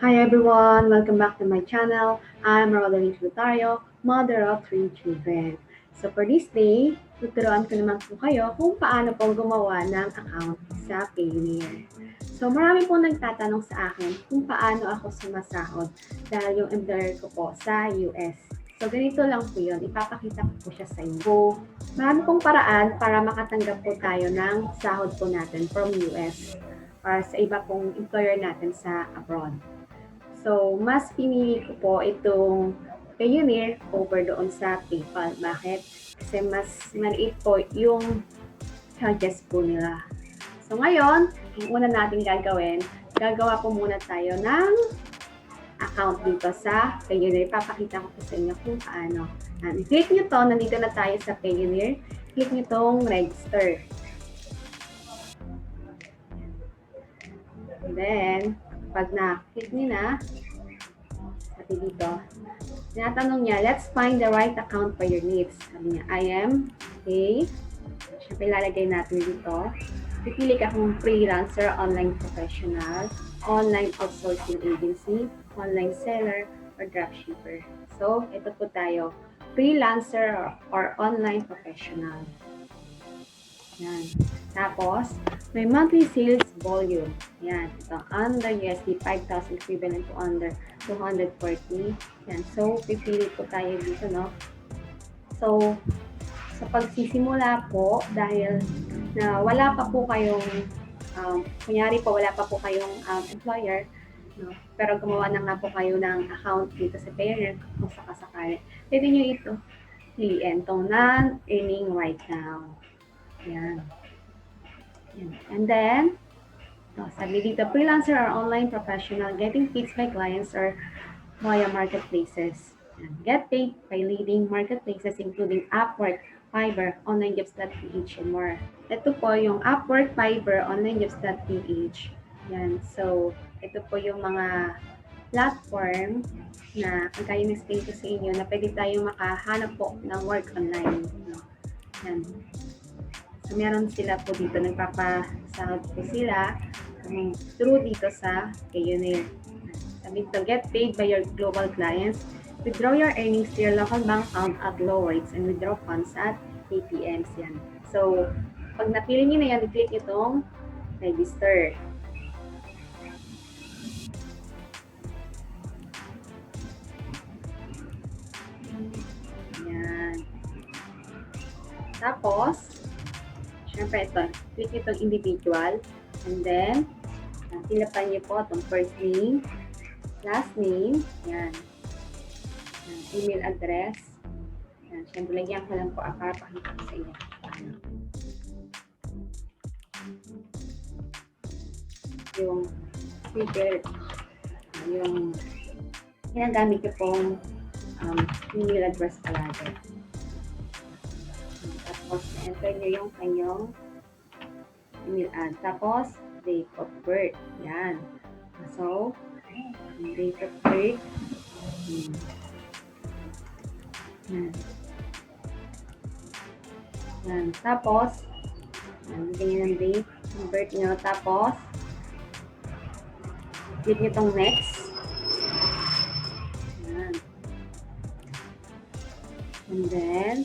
Hi everyone, welcome back to my channel. I'm Rodeline Tributario, mother of 3 children. So for this day, tuturuan ko naman po kayo kung paano po gumawa ng account sa Payoneer. So marami po nagtatanong sa akin kung paano ako sumasahod dahil yung employer ko po sa US. So ganito lang po yun, ipapakita ko po siya sa inyo. So, marami pong paraan para makatanggap po tayo ng sahod po natin from US or sa iba pong employer natin sa abroad. So, mas pinili ko po itong Payoneer over doon sa PayPal. Bakit? Kasi mas maliit po yung charges po nila. So, ngayon, ang una natin gagawin, gagawa po muna tayo ng account dito sa Payoneer. Papakita ko po sa inyo kung paano. I-click nyo to, nandito na tayo sa Payoneer. Click nyo tong register. And then, pag na-click nyo na, sabi dito, tinatanong niya, let's find the right account for your needs. Sabi niya, I am a, syempre lalagay natin dito, pipili ka kung freelancer, online professional, online outsourcing agency, online seller, or dropshipper. So, ito po tayo, freelancer or online professional. Yan. Tapos, may monthly sales volume. Yan. Ito, under USD 5,000 equivalent to under 240. Yan. So, pipili po tayo dito, no? So, sa pagsisimula po, dahil na wala pa po kayong, kunyari po, wala pa po kayong employer, no? Pero gumawa na nga po kayo ng account dito sa Payoneer kung sakasakali. Pwede nyo ito piliin itong non-earning right now. Yan. Yan. And then, sabi dito, freelancer or online professional getting paid by clients or via marketplaces. Yan. Get paid by leading marketplaces including Upwork, Fiverr, OnlineJobs.ph, and more. Ito po yung Upwork, Fiverr, OnlineJobs.ph. Yan. So, ito po yung mga platform na ang kaya explain ko sa inyo na pwede tayo makahanap po ng work online. Yan. So, meron sila po dito, nagpapasahod po sila through dito sa Payoneer. Sabi dito, get paid by your global clients, withdraw your earnings to your local bank account at low rates, and withdraw funds at ATMs. Yan. So, pag napili nyo na yan, i-click itong register. Yan. Tapos, syempre ito, click itong individual, and then, tilapan niyo po itong first name, last name, yan, email address, yan, syempre lagyan ko lang po para pakita ko sa inyo. Yung figure, yung ginagamit ko pong email address palagi. Tapos, enter nyo yung kanyang email address. Tapos, date of birth. Yan. So, date of birth. Yan. Yan. Tapos, ganyan ang date ng birth nyo. Tapos, click nyo itong next. Yan. And then,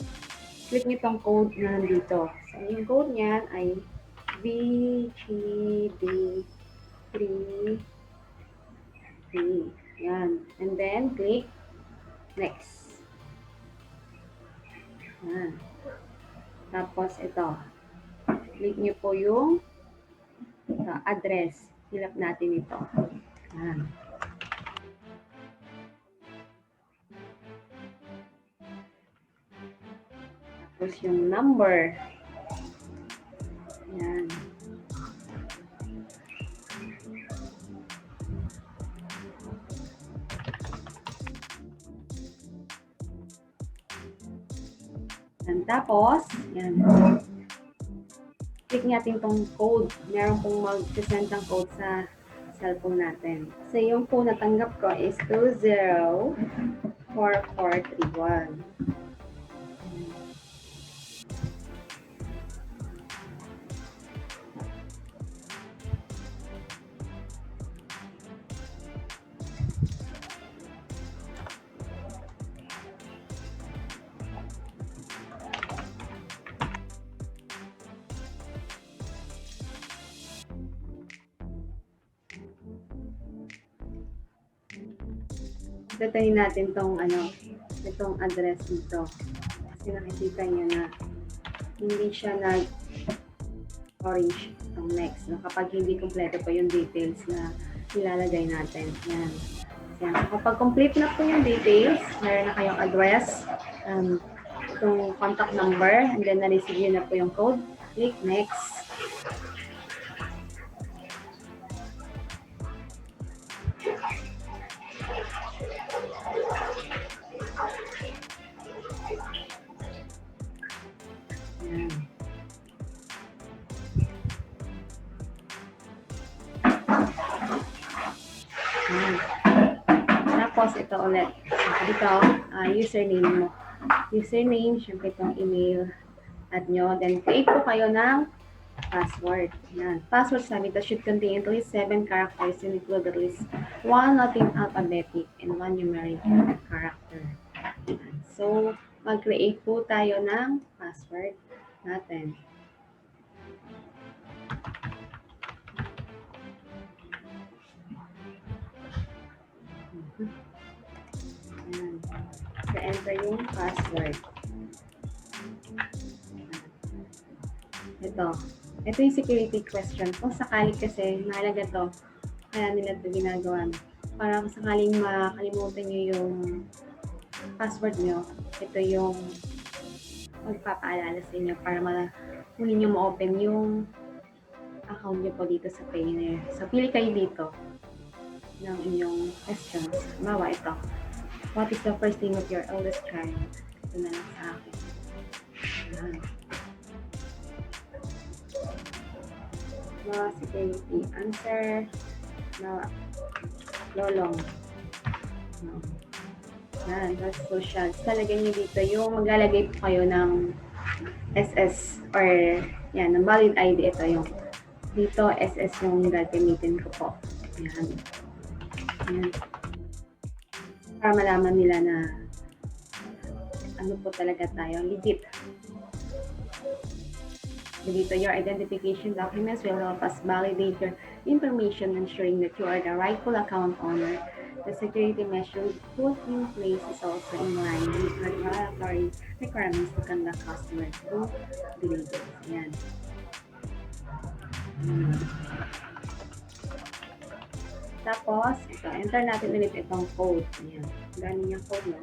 click nyo itong code na nandito. So, yung code niyan ay VGD3. Yan. And then, click next. Yan. Tapos, ito. Click nyo po yung address. Fill up natin ito. Yan. Tapos yung number. Yan. And tapos, yan. Click natin itong code. Meron pong mag-present ng code sa cellphone natin. So, yung phone na tanggap ko is 204431. Tatayin natin itong address dito. Kasi nakikita niyo na hindi siya nag-orange itong next. No? Kapag hindi kompleto po yung details na ilalagay natin. Yan. Yan. So, kapag complete na po yung details, meron na kayong address, itong contact number, and then na-receive nyo na po yung code. Click next. Yan. Yan. Tapos ito ulit. Dito, username mo. Username, syempre itong email at nyo. Then, create po kayo ng password. Yan. Password sabi ito should contain at least 7 characters and include at least 1 Latin alphabetic and 1 numeric character. Yan. So, mag-create po tayo ng password natin. Yan. So, enter yung password. Ito yung security question. Kung sakali kasi, mahalaga to, kaya nila ito ginagawa. Para kung sakaling makalimutan nyo yung password nyo, ito yung magpapaalala sa inyo para huli nyo ma-open yung account nyo po dito sa Payoneer. So, pili kayo dito ng inyong questions. Bawa ito. What is the first name of your eldest child? Ito na lang sa akin. Ayan. Security answer. Lolong. Yan, that's social. Talagay nyo dito yung maglalagay po kayo ng SS or yan, ng valid ID. Ito yung dito SS yung gagamitin ko po. Yan. Yan. Para malaman nila na ano po talaga tayo, legit. Dito, your identification documents will help us validate your information, ensuring that you are the rightful account owner. The security measures put in place is also in line with regulatory requirements to conduct customer due diligence. Ayan. Tapos, ito, enter natin ulit itong code. Ayan. Ganin yung code mo.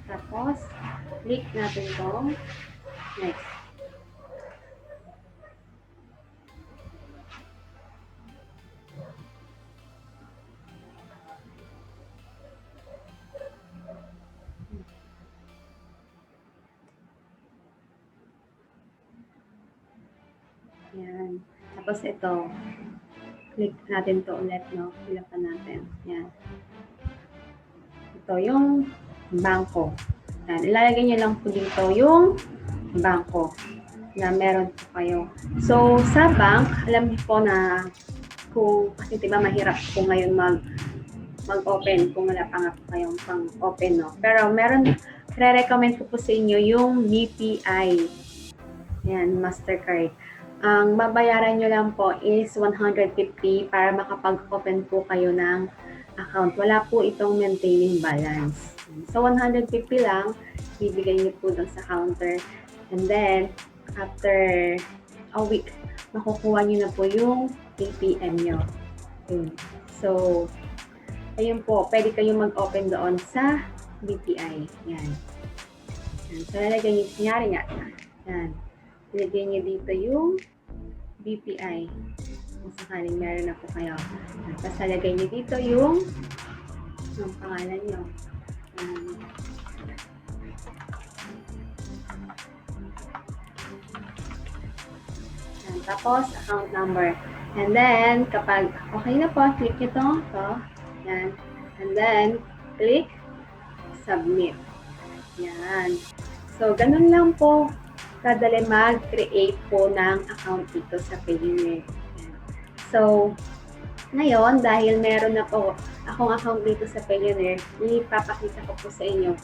Tapos, click natin itong next. Yan. Tapos ito, click natin to ulit, no? Hilapan natin. Yan. Ito yung bangko. Yan. Ilalagay nyo lang po dito yung bangko na meron po kayo. So, sa bank, alam niyo po na kasi diba mahirap po ngayon mag-open kung wala pa nga po kayong pang-open, no? Pero meron, re-recommend ko po sa inyo yung BPI. Yan, Mastercard. Ang babayaran nyo lang po is 150 para makapag-open po kayo ng account. Wala po itong maintaining balance. So, 150 lang, bibigay nyo po dun sa counter. And then, after a week, makukuha nyo na po yung ATM nyo. So, ayun po, pwede kayong mag-open doon sa BPI. Yan. So, lalagay nyo, kunyari nga. Yan. Ilagay nyo dito yung BPI. Kung sakaling meron na po kayo. Tapos lalagay nyo dito yung pangalan nyo. Tapos, account number. And then, kapag okay na po, click nyo to. Yan. And then, click submit. Yan. So, ganun lang po kadali mag-create po ng account dito sa Payoneer. So, ngayon, dahil meron na po akong account dito sa Payoneer, ipapakita ko po sa inyo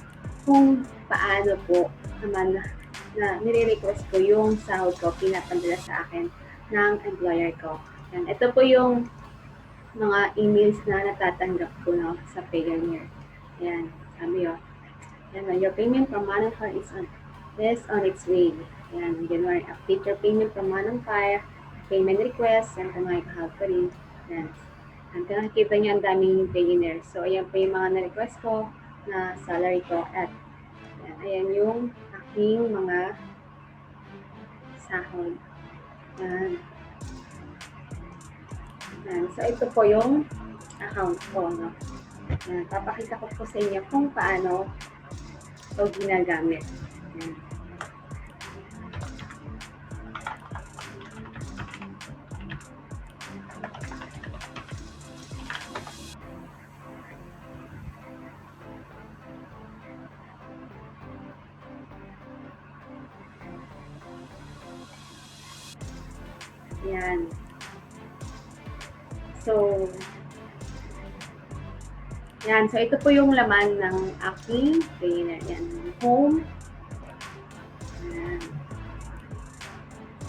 kung paano po naman na nire-request ko yung sahod ko, pinapadala sa akin ng employer ko. Yan. Ito po yung mga emails na natatanggap ko no, sa Payoneer. Yan. Sabi yun. Yan, your payment from Manong Fire is on its way. Yan, January. Update your payment from Manong Fire. Payment request, send to my company. Yan. Ang nakikita niyo ang daming Payoneer. So, ayan po yung mga na-request ko na salary ko at yan, ayan yung aking mga sahod. Yan. Yan. So, ito po yung account ko. No? Yan. Papakita ko po sa inyo kung paano ito ginagamit. Yan. Yan. So, yan. So, ito po yung laman ng aking Payoneer. Yan. Home. Yan.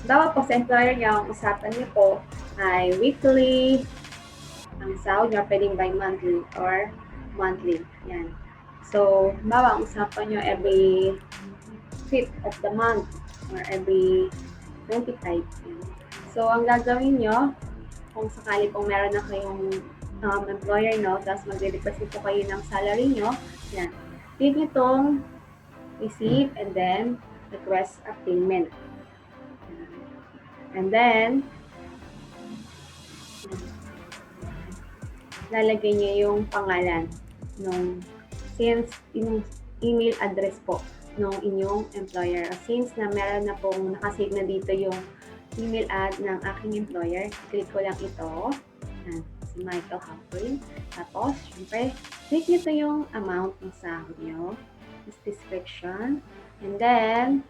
Dapat po sa employer niya, ang usapan niyo po ay weekly, ang sahod niya pwedeng by monthly or monthly. Yan. So, bawa ang usapan niyo every 5th of the month or every 25. Yan. So, ang gagawin niyo, kung sakali pong meron na kayong employer nyo, tapos magre-request po kayo ng salary nyo, yan. Click nyo itong receive and then request a payment. And then, lalagay nyo yung pangalan nung since yung email address po nung inyong employer. Since na meron na pong nakasave na dito yung email ad ng aking employer, click ko lang ito. Yan, si Michael Humphrey. Tapos, syempre, click nyo to yung amount ng sahod nyo, this description, and then,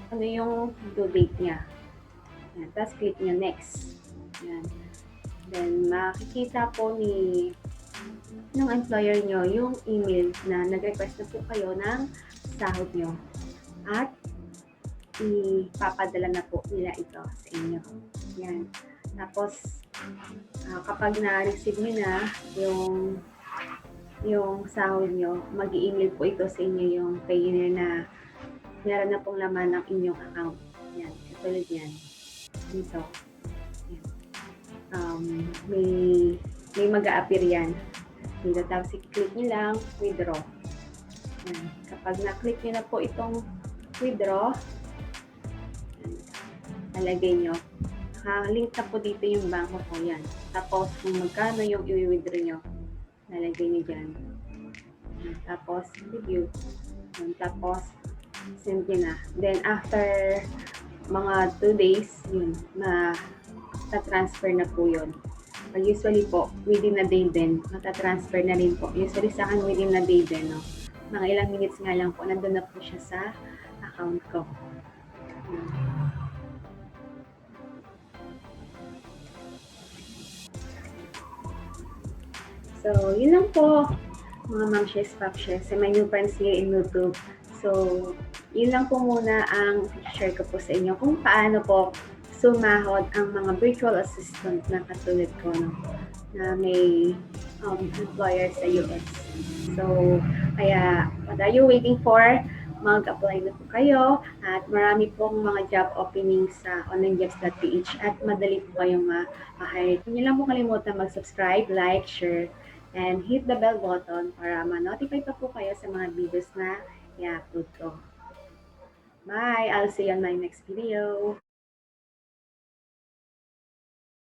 ano yung due date niya. Yan, tapos click nyo next. Yan. Then, makikita po ng employer nyo yung email na nag-request na po kayo ng sahod nyo. At, ipapadala na po nila ito sa inyo. Yan. Tapos, kapag na-receive nyo na yung sahod nyo, mag-i-email po ito sa inyo yung Payoneer na meron na pong laman ng inyong account. Yan. Katulad yan. Dito. Yan. May mag-a-appear yan. Dito. Tapos, i-click nyo lang, withdraw. Yan. Kapag na-click nyo na po itong withdraw, nalagay nyo. Link na po dito yung bangko ko yan. Tapos, kung magkano yung i-withdraw nyo, nalagay nyo dyan. Tapos, review. Tapos, send nyo na. Then, after mga 2 days, yun, matatransfer na po yun. Usually po, within a day din, matatransfer na rin po. Usually sa akin, within a day din, no? Mga ilang minutes nga lang po, nandun na po siya sa account ko. So, yun lang po, mga Ma'am Shares, Pop Shares, and my new friends here in YouTube. So, yun lang po muna ang share ko po sa inyo kung paano po sumahod ang mga virtual assistant na katulad ko, no, na may employer sa US. So, kaya, what are you waiting for? Mag-apply na po kayo at marami pong mga job openings sa onlinejobs.ph at madali po kayong ma-hire. Hindi lang po kalimutan mag-subscribe, like, share, and hit the bell button para ma-notify pa po kayo sa mga videos na i-upload ko. Bye! I'll see you on my next video.